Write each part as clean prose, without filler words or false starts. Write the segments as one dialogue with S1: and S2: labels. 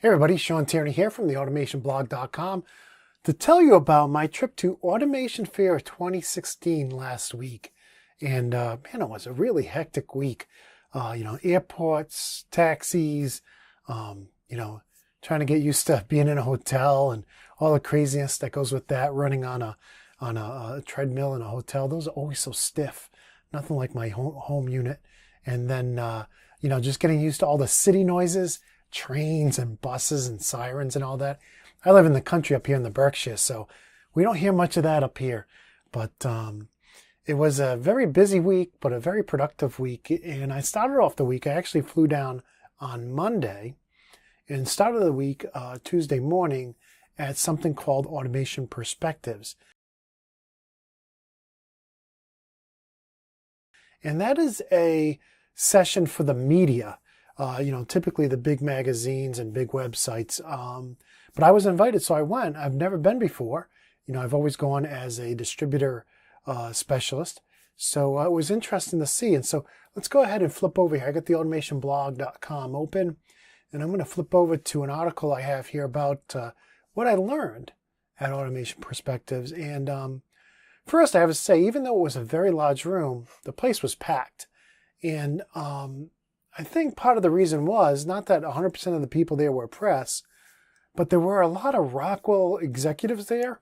S1: Hey everybody, Shawn here from theautomationblog.com to tell you about my trip to Automation Fair 2016 last week. And man, it was a really hectic week. Airports, taxis, trying to get used to being in a hotel and all the craziness that goes with that, running on a treadmill in a hotel. Those are always so stiff. Nothing like my home unit. And then, just getting used to all the city noises, trains and buses and sirens and all that. I live in the country up here in the Berkshire, so we don't hear much of that up here. But it was a very busy week, but a very productive week. And I started off the week, I actually flew down on Monday and started the week Tuesday morning at something called Automation Perspectives. And that is a session for the media. Typically the big magazines and big websites. But I was invited, so I went. I've never been before. I've always gone as a distributor specialist. So it was interesting to see. And so let's go ahead and flip over here. I got the automationblog.com open, and I'm going to flip over to an article I have here about what I learned at Automation Perspectives. And first, I have to say, even though it was a very large room, the place was packed. And I think part of the reason was not that 100% of the people there were press, but there were a lot of Rockwell executives there,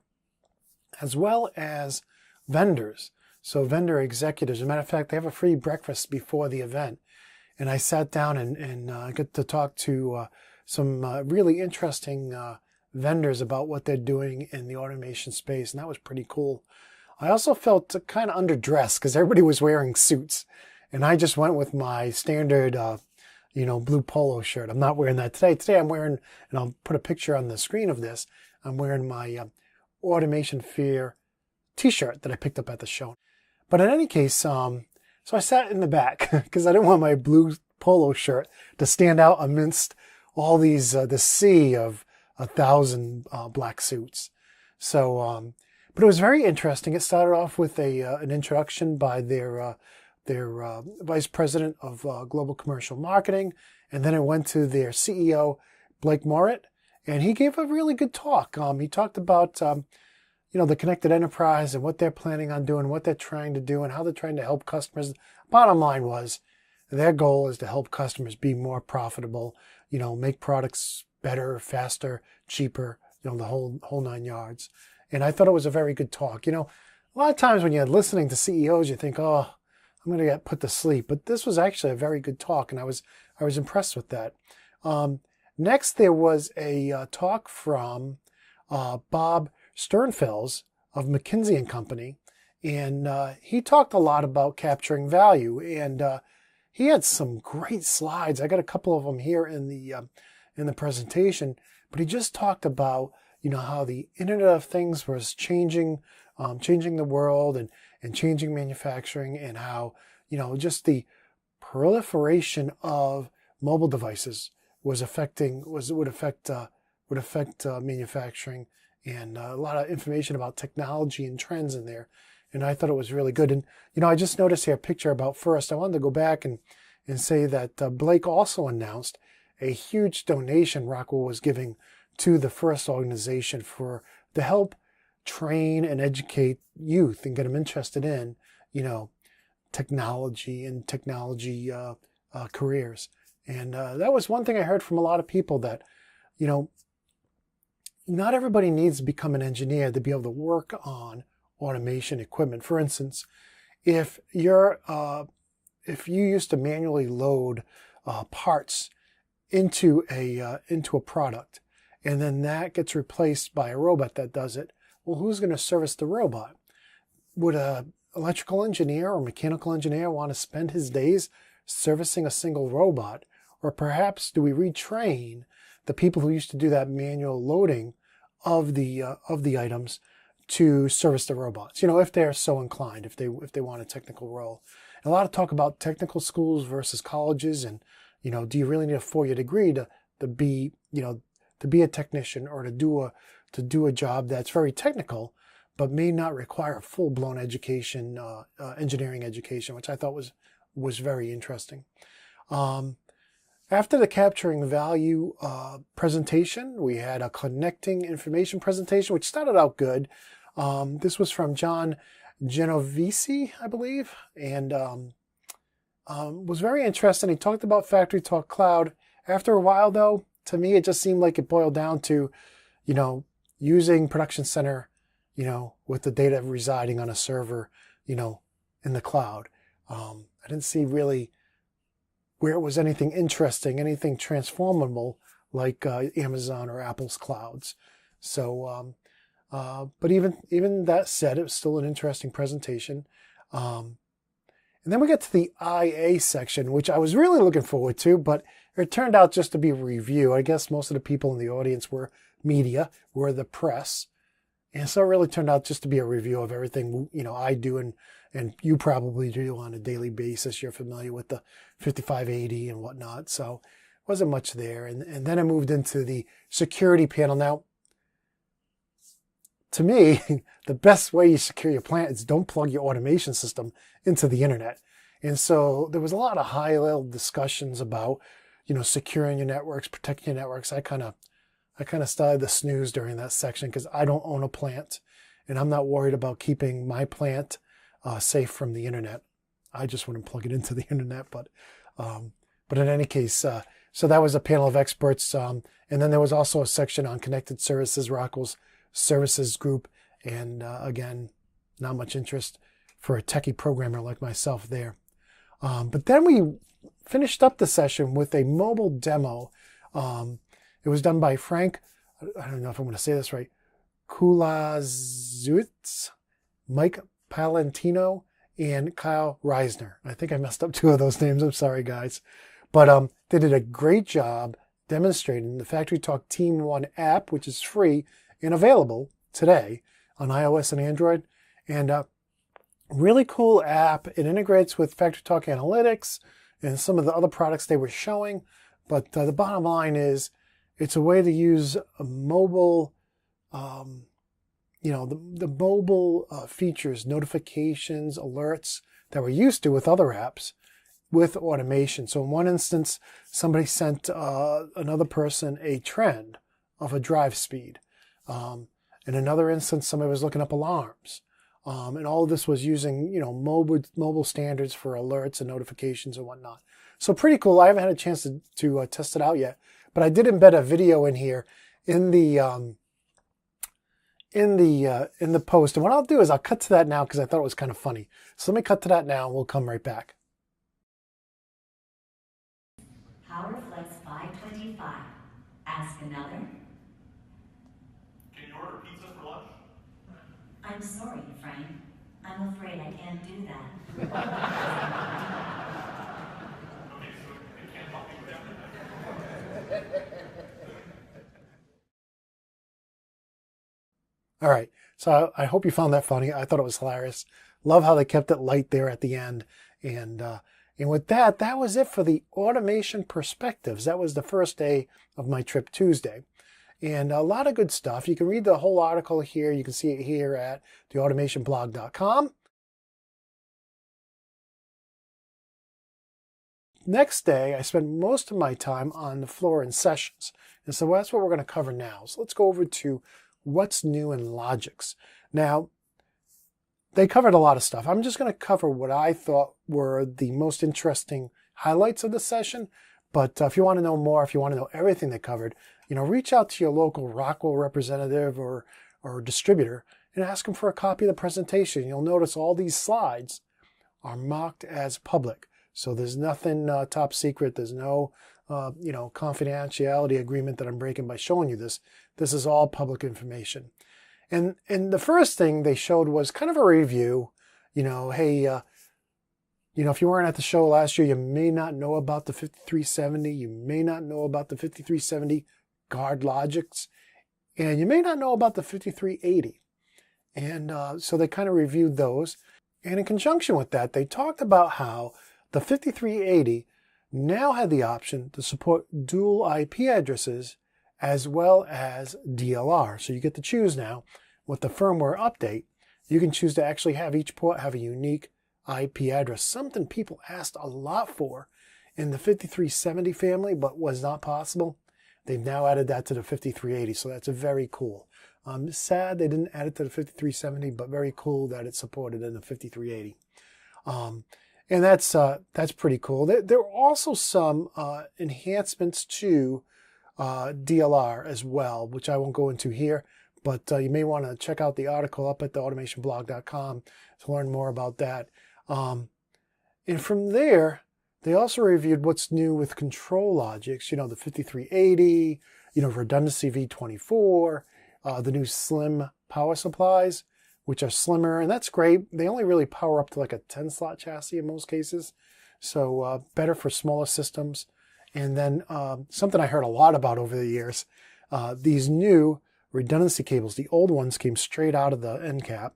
S1: as well as vendors. So vendor executives. As a matter of fact, they have a free breakfast before the event. And I sat down and got to talk to some really interesting vendors about what they're doing in the automation space. And that was pretty cool. I also felt kind of underdressed because everybody was wearing suits. And I just went with my standard, blue polo shirt. I'm not wearing that today. Today I'm wearing, and I'll put a picture on the screen of this, I'm wearing my Automation Fair t-shirt that I picked up at the show. But in any case, so I sat in the back because I didn't want my blue polo shirt to stand out amidst all these, the sea of 1,000 black suits. So, but it was very interesting. It started off with an introduction by their vice president of global commercial marketing, and then it went to their CEO, Blake Moret, and he gave a really good talk. He talked about the connected enterprise and what they're planning on doing, what they're trying to do, and how they're trying to help customers. Bottom line was their goal is to help customers be more profitable, make products better, faster, cheaper, the whole 9 yards. And I thought it was a very good talk. A lot of times when you're listening to CEOs, you think, oh, I'm going to get put to sleep. But this was actually a very good talk, and I was impressed with that. Next, there was a talk from Bob Sternfels of McKinsey & Company, and he talked a lot about capturing value, and he had some great slides. I got a couple of them here in the presentation, but he just talked about how the Internet of Things was changing the world and changing manufacturing, and how, just the proliferation of mobile devices would affect manufacturing, and a lot of information about technology and trends in there. And I thought it was really good. And, I just noticed here a picture about first. I wanted to go back and say that Blake also announced a huge donation Rockwell was giving to the First organization to help train and educate youth and get them interested in, technology and technology careers. And that was one thing I heard from a lot of people, that, not everybody needs to become an engineer to be able to work on automation equipment. For instance, if you used to manually load parts into a product, and then that gets replaced by a robot that does it, well, who's going to service the robot? Would an electrical engineer or mechanical engineer want to spend his days servicing a single robot? Or perhaps do we retrain the people who used to do that manual loading of the items to service the robots? If they're so inclined, if they want a technical role. And a lot of talk about technical schools versus colleges, and do you really need a 4-year degree to be a technician, or to do a job that's very technical, but may not require a full-blown education, engineering education, which I thought was very interesting. After the capturing value presentation, we had a connecting information presentation, which started out good. This was from John Genovese, I believe, and was very interesting. He talked about Factory Talk Cloud. After a while, though, to me, it just seemed like it boiled down to, using Production Center, with the data residing on a server, in the cloud. I didn't see really where it was anything interesting, anything transformable like Amazon or Apple's clouds. So, but even that said, it was still an interesting presentation. And then we get to the IA section, which I was really looking forward to, but it turned out just to be a review. I guess most of the people in the audience were media, were the press. And so it really turned out just to be a review of everything, I do and you probably do on a daily basis. You're familiar with the 5580 and whatnot. So wasn't much there. And then I moved into the security panel. Now, to me, the best way you secure your plant is don't plug your automation system into the internet. And so there was a lot of high-level discussions about, securing your networks, protecting your networks. I kind of started to snooze during that section because I don't own a plant, and I'm not worried about keeping my plant safe from the internet. I just wouldn't plug it into the internet, but in any case, so that was a panel of experts, and then there was also a section on connected services, Rockwell's services group, and again, not much interest for a techie programmer like myself there. But then we finished up the session with a mobile demo. It was done by Frank, I don't know if I'm going to say this right, Kulazewicz, Mike Palantino, and Kyle Reisner. I think I messed up two of those names. I'm sorry, guys. But they did a great job demonstrating the Factory Talk Team 1 app, which is free and available today on iOS and Android. And really cool app. It integrates with Factory Talk Analytics and some of the other products they were showing. But the bottom line is it's a way to use a mobile, the mobile features, notifications, alerts that we're used to with other apps with automation. So in one instance, somebody sent another person a trend of a drive speed. In another instance, somebody was looking up alarms. And all of this was using, mobile standards for alerts and notifications and whatnot. So pretty cool. I haven't had a chance to test it out yet, but I did embed a video in here in the post. And what I'll do is I'll cut to that now because I thought it was kind of funny. So let me cut to that now and we'll come right back.
S2: PowerFlex 525. Ask another.
S3: Can you order pizza for lunch?
S2: I'm sorry, Frank. I'm afraid I can't do that.
S3: Okay, so it can't help you with everything.
S1: All right. So I hope you found that funny. I thought it was hilarious. Love how they kept it light there at the end. And with that, that was it for the automation perspectives. That was the first day of my trip Tuesday. And a lot of good stuff. You can read the whole article here. You can see it here at theautomationblog.com. Next day, I spent most of my time on the floor in sessions. And so that's what we're going to cover now. So let's go over to what's new in Logix. Now, they covered a lot of stuff. I'm just going to cover what I thought were the most interesting highlights of the session. But if you want to know more, if you want to know everything they covered, reach out to your local Rockwell representative or distributor and ask them for a copy of the presentation. You'll notice all these slides are marked as public. So there's nothing top secret. There's no, confidentiality agreement that I'm breaking by showing you this. This is all public information. And the first thing they showed was kind of a review. Hey, if you weren't at the show last year, you may not know about the 5370. You may not know about the 5370 guard Logix. And you may not know about the 5380. And so they kind of reviewed those. And in conjunction with that, they talked about how the 5380 now had the option to support dual IP addresses as well as DLR. So you get to choose now with the firmware update. You can choose to actually have each port have a unique IP address, something people asked a lot for in the 5370 family, but was not possible. They've now added that to the 5380, so that's very cool. Sad they didn't add it to the 5370, but very cool that it's supported in the 5380. And that's pretty cool. There are also some enhancements to DLR as well, which I won't go into here, but you may want to check out the article up at theautomationblog.com to learn more about that. And from there, they also reviewed what's new with control Logix, the 5380, redundancy V24, the new slim power supplies, which are slimmer, and that's great. They only really power up to like a 10-slot chassis in most cases, so better for smaller systems. And then something I heard a lot about over the years, these new redundancy cables. The old ones came straight out of the end cap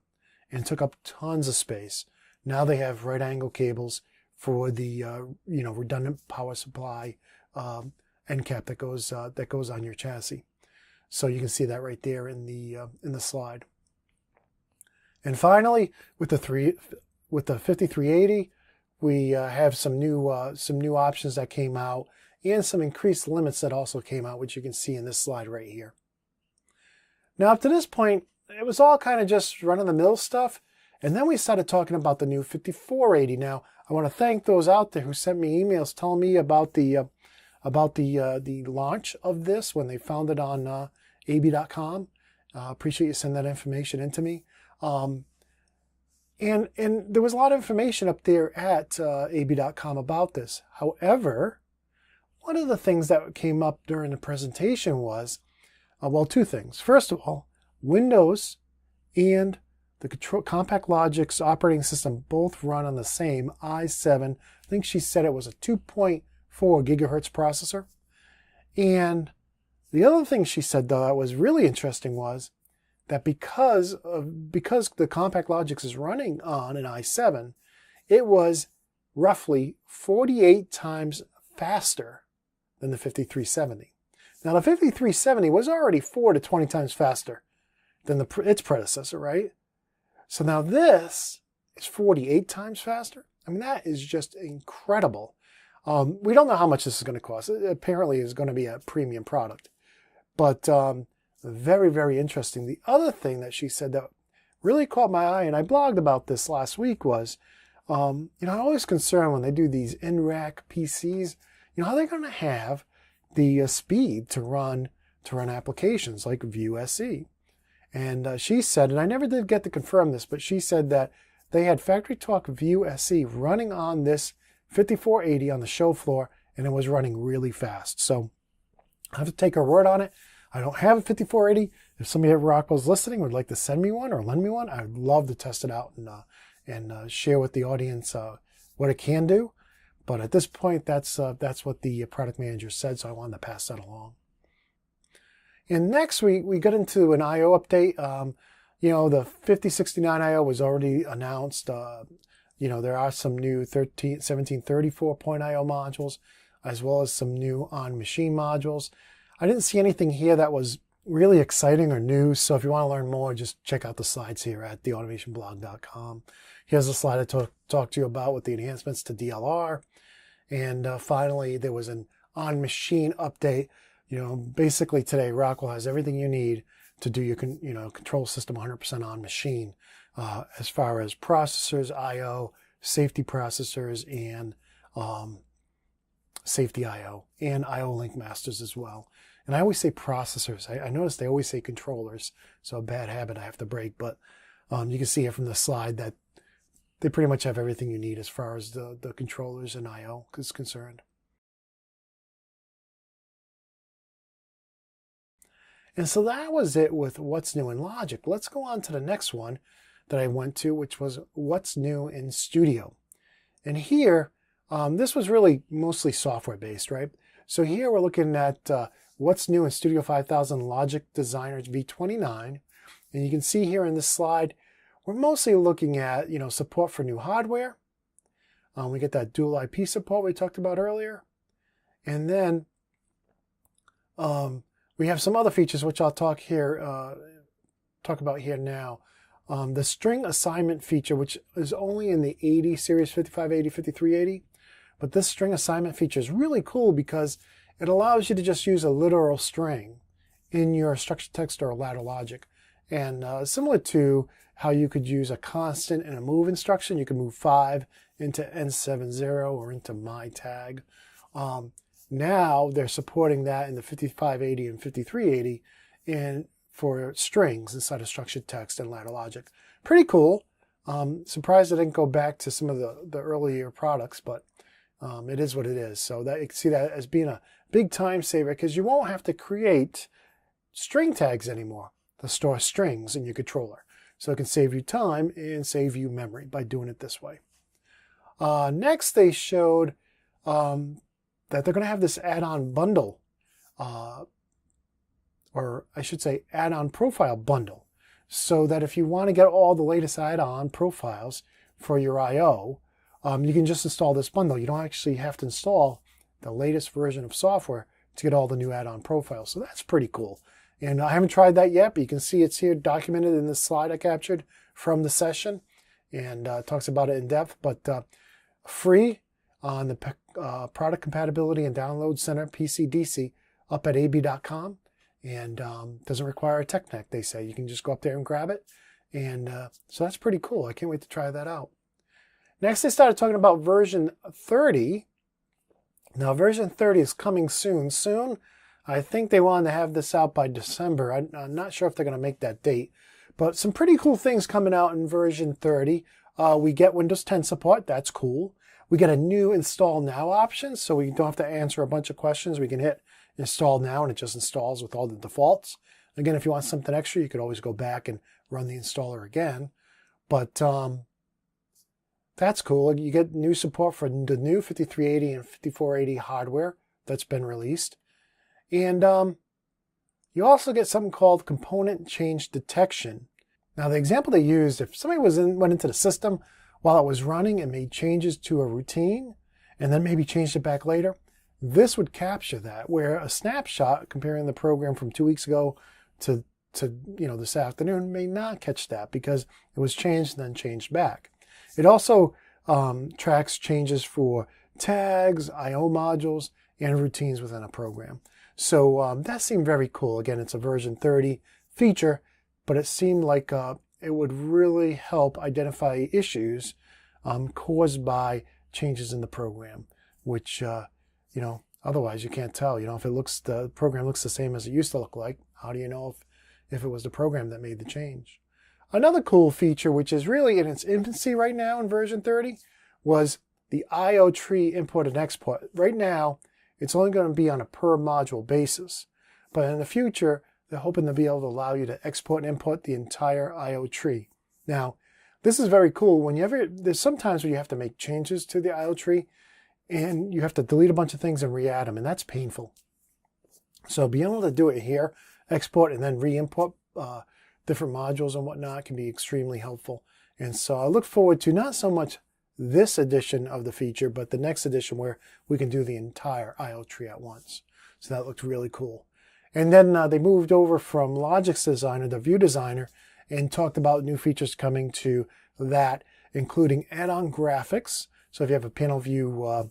S1: and took up tons of space. Now they have right angle cables for the redundant power supply end cap that goes on your chassis. So you can see that right there in the slide. And finally, with the 5380, we have some new options that came out and some increased limits that also came out, which you can see in this slide right here. Now, up to this point, it was all kind of just run-of-the-mill stuff, and then we started talking about the new 5480. Now, I want to thank those out there who sent me emails telling me about the launch of this when they found it on ab.com. Appreciate you sending that information into me. And there was a lot of information up there at ab.com about this. However, one of the things that came up during the presentation was, well, two things. First of all, Windows and the Compact Logix operating system both run on the same i7. I think she said it was a 2.4 gigahertz processor. And the other thing she said, though, that was really interesting was that because the Compact Logix is running on an i7, it was roughly 48 times faster than the 5370. Now, the 5370 was already 4 to 20 times faster than its predecessor, right? So now this is 48 times faster. I mean, that is just incredible. We don't know how much this is going to cost. It apparently is going to be a premium product. But very, very interesting. The other thing that she said that really caught my eye, and I blogged about this last week, was, I'm always concerned when they do these in-rack PCs, how they're going to have the speed to run applications like View SE. And she said, and I never did get to confirm this, but she said that they had Factory Talk View SE running on this 5480 on the show floor, and it was running really fast. So I have to take her word on it. I don't have a 5480. If somebody at Rockwell's listening would like to send me one or lend me one, I would love to test it out and share with the audience what it can do. But at this point, that's what the product manager said, so I wanted to pass that along. And next we got into an I/O update. The 5069 I/O was already announced. There are some new 1734.IO modules, as well as some new on-machine modules. I didn't see anything here that was really exciting or new, so if you want to learn more, just check out the slides here at theautomationblog.com. Here's a slide I talked to you about with the enhancements to DLR. And finally, there was an on-machine update. Basically today, Rockwell has everything you need to do your control system 100% on machine, as far as processors, I/O, safety processors, and safety I/O, and I/O link masters as well. And I always say processors. I notice they always say controllers, so a bad habit I have to break. But you can see here from the slide that they pretty much have everything you need as far as the controllers and I/O is concerned. And so that was it with what's new in Logic. Let's go on to the next one that I went to, which was what's new in Studio. And here, this was really mostly software based, right? So here we're looking at what's new in Studio 5000 Logic Designer V29. And you can see here in this slide, we're mostly looking at, support for new hardware. We get that dual IP support we talked about earlier. And then we have some other features which I'll talk about here now. The string assignment feature, which is only in the 80 series, 5580, 5380. But this string assignment feature is really cool because it allows you to just use a literal string in your structured text or ladder logic. And similar to how you could use a constant in a move instruction, you can move 5 into N70 or into my tag. Now they're supporting that in the 5580 and 5380 for strings inside of structured text and ladder logic. Pretty cool. Surprised I didn't go back to some of the earlier products, but it is what it is. So that you can see that as being a big time saver because you won't have to create string tags anymore to store strings in your controller. So it can save you time and save you memory by doing it this way. Next, they showed that they're going to have this add-on bundle, or I should say add-on profile bundle, so that if you want to get all the latest add-on profiles for your I/O, you can just install this bundle. You don't actually have to install the latest version of software to get all the new add-on profiles. So that's pretty cool. And I haven't tried that yet, but you can see it's here documented in this slide I captured from the session, and talks about it in depth. But free on the Product Compatibility and Download Center PC-DC up at ab.com, and doesn't require a TechNet, they say. You can just go up there and grab it, and so that's pretty cool. I can't wait to try that out. Next, they started talking about version 30. Now, version 30 is coming soon. I think they wanted to have this out by December. I'm not sure if they're going to make that date, but some pretty cool things coming out in version 30. We get Windows 10 support. That's cool. We get a new Install Now option, so we don't have to answer a bunch of questions. We can hit Install Now, and it just installs with all the defaults. Again, if you want something extra, you could always go back and run the installer again. But that's cool. You get new support for the new 5380 and 5480 hardware that's been released. And you also get something called component change detection. Now, the example they used, if somebody went into the system while it was running and made changes to a routine and then maybe changed it back later, this would capture that, where a snapshot comparing the program from 2 weeks ago to this afternoon may not catch that because it was changed and then changed back. It also tracks changes for tags, I/O modules, and routines within a program. So that seemed very cool. Again, it's a version 30 feature, but it seemed like it would really help identify issues caused by changes in the program, which, otherwise you can't tell. If the program looks the same as it used to look like, how do you know if it was the program that made the change? Another cool feature, which is really in its infancy right now in version 30, was the I/O tree import and export. Right now, it's only going to be on a per module basis. But in the future, they're hoping to be able to allow you to export and import the entire I/O tree. Now, this is very cool. There's sometimes when you have to make changes to the I/O tree, and you have to delete a bunch of things and re-add them, and that's painful. So being able to do it here, export and then re-import different modules and whatnot, can be extremely helpful. And so I look forward to not so much this edition of the feature, but the next edition where we can do the entire I/O tree at once. So that looked really cool. And then they moved over from Logix Designer to View Designer and talked about new features coming to that, including add-on graphics. So if you have a panel view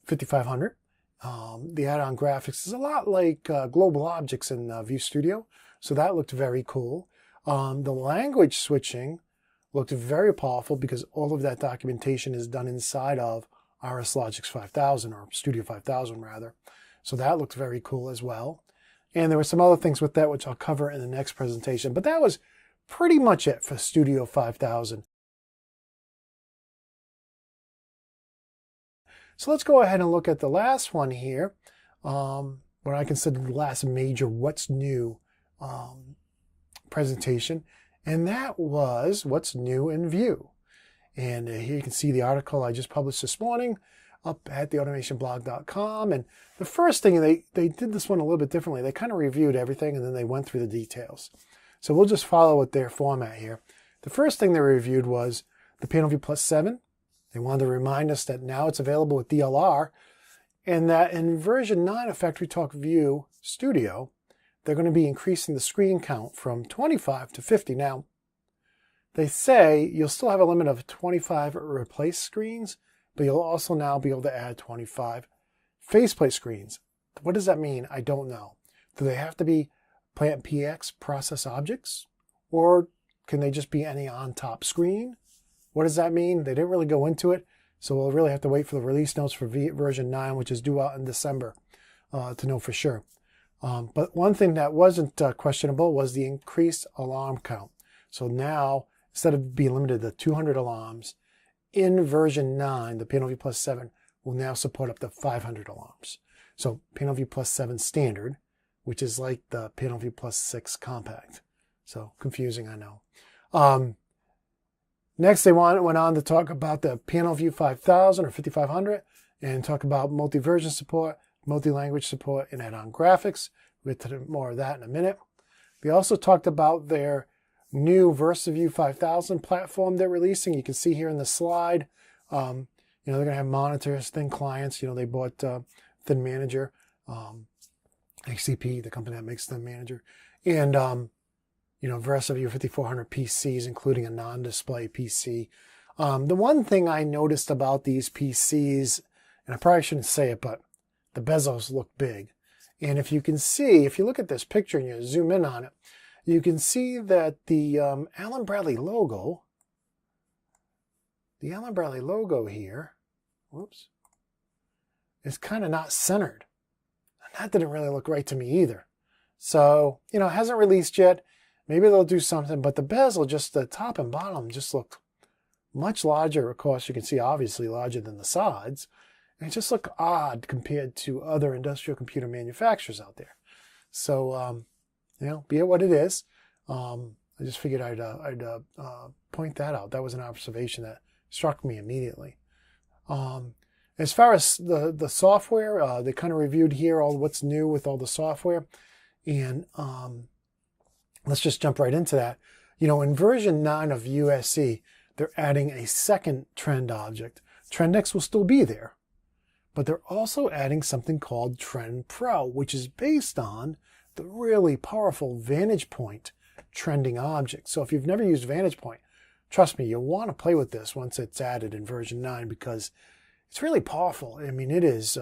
S1: 5500, the add-on graphics is a lot like global objects in View Studio. So that looked very cool. The language switching looked very powerful because all of that documentation is done inside of RS Logix 5000, or Studio 5000 rather. So that looked very cool as well. And there were some other things with that which I'll cover in the next presentation. But that was pretty much it for Studio 5000. So let's go ahead and look at the last one here, what I consider the last major what's new presentation. And that was what's new in View. And here you can see the article I just published this morning up at theautomationblog.com. And the first thing, they did this one a little bit differently. They kind of reviewed everything and then they went through the details. So we'll just follow with their format here. The first thing they reviewed was the Panel View Plus 7. They wanted to remind us that now it's available with DLR, and that in version 9 of Factory Talk View Studio, they're going to be increasing the screen count from 25 to 50. Now, they say you'll still have a limit of 25 replace screens, but you'll also now be able to add 25 faceplate screens. What does that mean? I don't know. Do they have to be Plant PX process objects? Or can they just be any on-top screen? What does that mean? They didn't really go into it, so we'll really have to wait for the release notes for version 9, which is due out in December, to know for sure. But one thing that wasn't questionable was the increased alarm count. So now, instead of being limited to 200 alarms, in version 9, the PanelView Plus 7 will now support up to 500 alarms. So PanelView Plus 7 Standard, which is like the PanelView Plus 6 Compact. So confusing, I know. Next, they went on to talk about the PanelView 5000 or 5500 and talk about multi-version support, multi-language support, and add-on graphics. We'll get to more of that in a minute. They also talked about their new VersaView 5000 platform they're releasing. You can see here in the slide, they're going to have monitors, thin clients. They bought Thin Manager, HCP, the company that makes Thin Manager, and VersaView 5400 PCs, including a non-display PC. The one thing I noticed about these PCs, and I probably shouldn't say it, but the bezels look big. And if you can see, if you look at this picture and you zoom in on it, you can see that the Allen Bradley logo here, whoops, is kind of not centered. And that didn't really look right to me either. So, it hasn't released yet. Maybe they'll do something, but the bezel, just the top and bottom, just look much larger. Of course, you can see obviously larger than the sides. And it just looked odd compared to other industrial computer manufacturers out there. So, be it what it is. I just figured I'd point that out. That was an observation that struck me immediately. As far as the software, they kind of reviewed here all what's new with all the software. And let's just jump right into that. In version 9 of USC, they're adding a second trend object. TrendX will still be there, but they're also adding something called Trend Pro, which is based on the really powerful Vantage Point trending object. So if you've never used Vantage Point, trust me, you'll want to play with this once it's added in version 9 because it's really powerful. I mean, it is,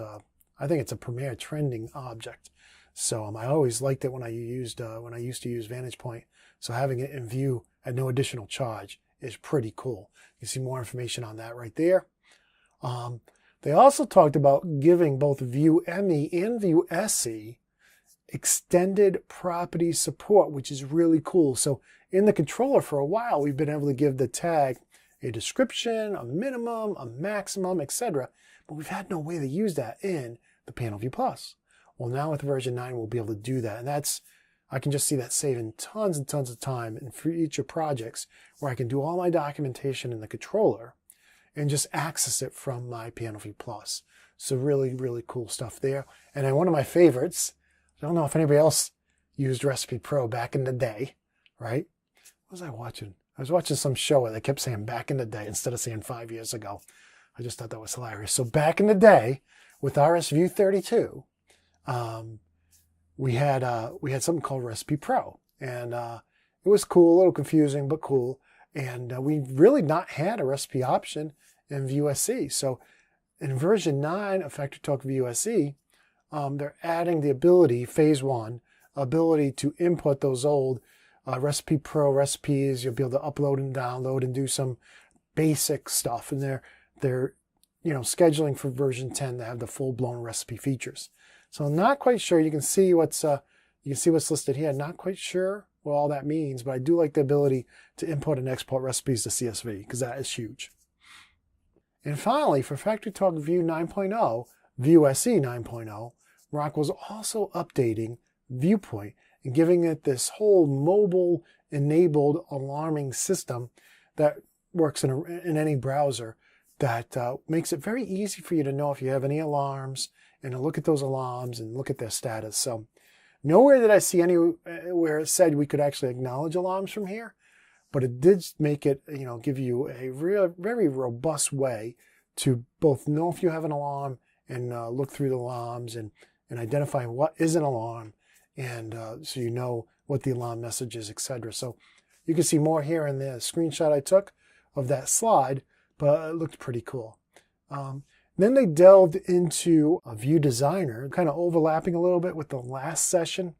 S1: I think it's a premier trending object. So I always liked it when I used to use Vantage Point. So having it in view at no additional charge is pretty cool. You see more information on that right there. They also talked about giving both View ME and View SE extended property support, which is really cool. So in the controller for a while, we've been able to give the tag a description, a minimum, a maximum, etc. But we've had no way to use that in the PanelView Plus. Well, now with version 9, we'll be able to do that. And I can just see that saving tons and tons of time in future projects where I can do all my documentation in the controller and just access it from my PanelView Plus. So really, really cool stuff there. And then one of my favorites, I don't know if anybody else used Recipe Pro back in the day, right? What was I watching? I was watching some show where they kept saying back in the day instead of saying 5 years ago. I just thought that was hilarious. So back in the day with RSView 32, we had something called Recipe Pro, and it was cool, a little confusing, but cool. And we really not had a recipe option in VUSC. So in version 9 of FactoryTalk VUSC, they're adding the ability, phase 1, ability to input those old Recipe Pro recipes. You'll be able to upload and download and do some basic stuff. And they're scheduling for version 10 to have the full-blown recipe features. So I'm not quite sure. You can see what's listed here. Not quite sure what all that means, but I do like the ability to import and export recipes to CSV because that is huge. And finally, for FactoryTalk View 9.0, VUSC 9.0, Rockwell's also updating Viewpoint and giving it this whole mobile-enabled alarming system that works in any browser that makes it very easy for you to know if you have any alarms and to look at those alarms and look at their status. So nowhere did I see anywhere it said we could actually acknowledge alarms from here, but it did make it, give you a very robust way to both know if you have an alarm and look through the alarms and identify what is an alarm, and so you know what the alarm message is, etc. So you can see more here in the screenshot I took of that slide, but it looked pretty cool. Then they delved into a View Designer, kind of overlapping a little bit with the last session.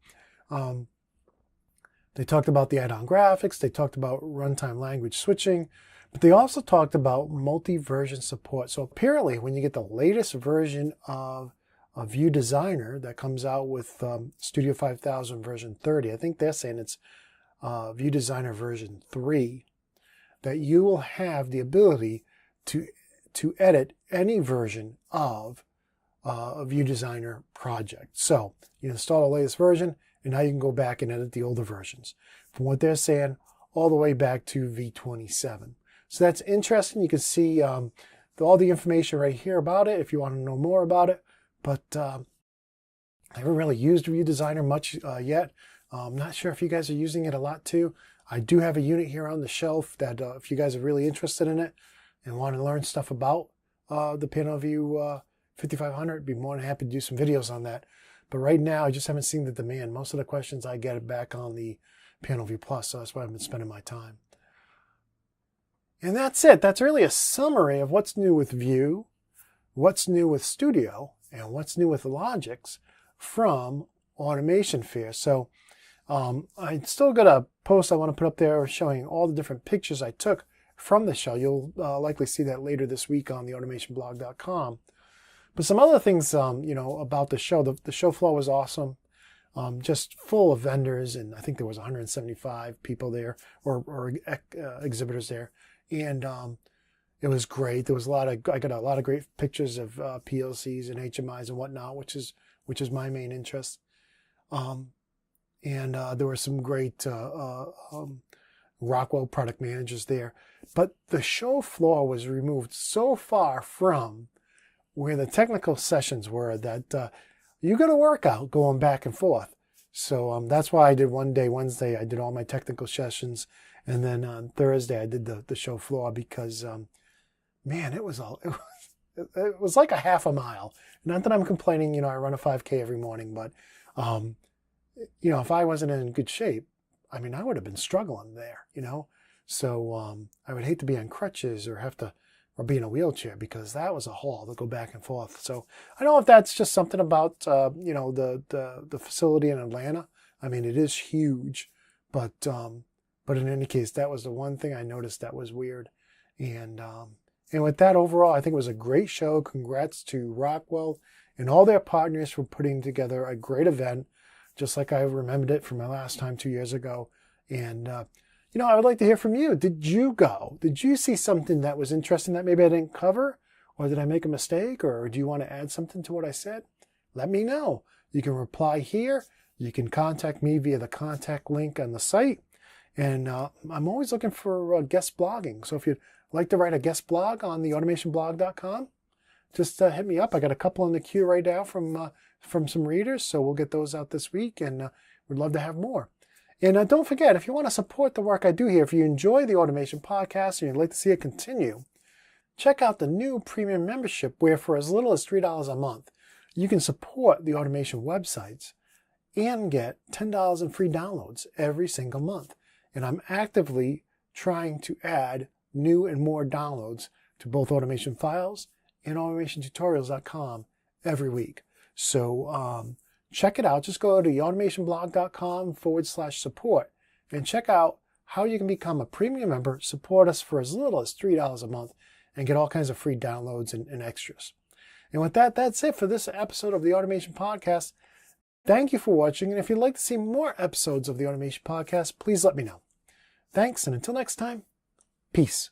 S1: They talked about the add-on graphics. They talked about runtime language switching. But they also talked about multi-version support. So apparently, when you get the latest version of a View Designer that comes out with Studio 5000 version 30, I think they're saying it's View Designer version 3, that you will have the ability to edit any version of a View Designer project. So you install the latest version, and now you can go back and edit the older versions. From what they're saying, all the way back to V27. So that's interesting. You can see all the information right here about it if you want to know more about it. But I haven't really used View Designer much yet. I'm not sure if you guys are using it a lot too. I do have a unit here on the shelf that if you guys are really interested in it and want to learn stuff about the PanelView 5500, I'd be more than happy to do some videos on that. But right now, I just haven't seen the demand. Most of the questions I get are back on the PanelView Plus, so that's why I've been spending my time. And that's it. That's really a summary of what's new with View, what's new with Studio, and what's new with Logix from Automation Fair. So I still got a post I want to put up there showing all the different pictures I took from the show. You'll likely see that later this week on theautomationblog.com. But some other things, about the show. The show floor was awesome, just full of vendors, and I think there was 175 people there, or exhibitors there, and it was great. There was I got a lot of great pictures of PLCs and HMIs and whatnot, which is my main interest. And there were some great Rockwell product managers there, but the show floor was removed so far from where the technical sessions were that you got to work out going back and forth. So that's why I did Wednesday, I did all my technical sessions. And then on Thursday, I did the show floor because, man, it was like a half a mile. Not that I'm complaining, I run a 5K every morning, but, if I wasn't in good shape, I would have been struggling there, So I would hate to be on crutches or be in a wheelchair, because that was a haul to go back and forth. So I don't know if that's just something about, the facility in Atlanta. It is huge, but in any case, that was the one thing I noticed that was weird. And with that overall, I think it was a great show. Congrats to Rockwell and all their partners for putting together a great event, just like I remembered it from my last time 2 years ago. And, I would like to hear from you. Did you go? Did you see something that was interesting that maybe I didn't cover? Or did I make a mistake? Or do you want to add something to what I said? Let me know. You can reply here. You can contact me via the contact link on the site. And I'm always looking for guest blogging. So if you'd like to write a guest blog on theautomationblog.com, just hit me up. I got a couple in the queue right now from some readers. So we'll get those out this week. And we'd love to have more. And don't forget, if you want to support the work I do here, if you enjoy the Automation Podcast and you'd like to see it continue, check out the new premium membership where for as little as $3 a month, you can support the automation websites and get $10 in free downloads every single month. And I'm actively trying to add new and more downloads to both Automation Files and AutomationTutorials.com every week. So check it out. Just go to theautomationblog.com/support and check out how you can become a premium member, support us for as little as $3 a month, and get all kinds of free downloads and extras. And with that, that's it for this episode of the Automation Podcast. Thank you for watching, and if you'd like to see more episodes of the Automation Podcast, please let me know. Thanks, and until next time, peace.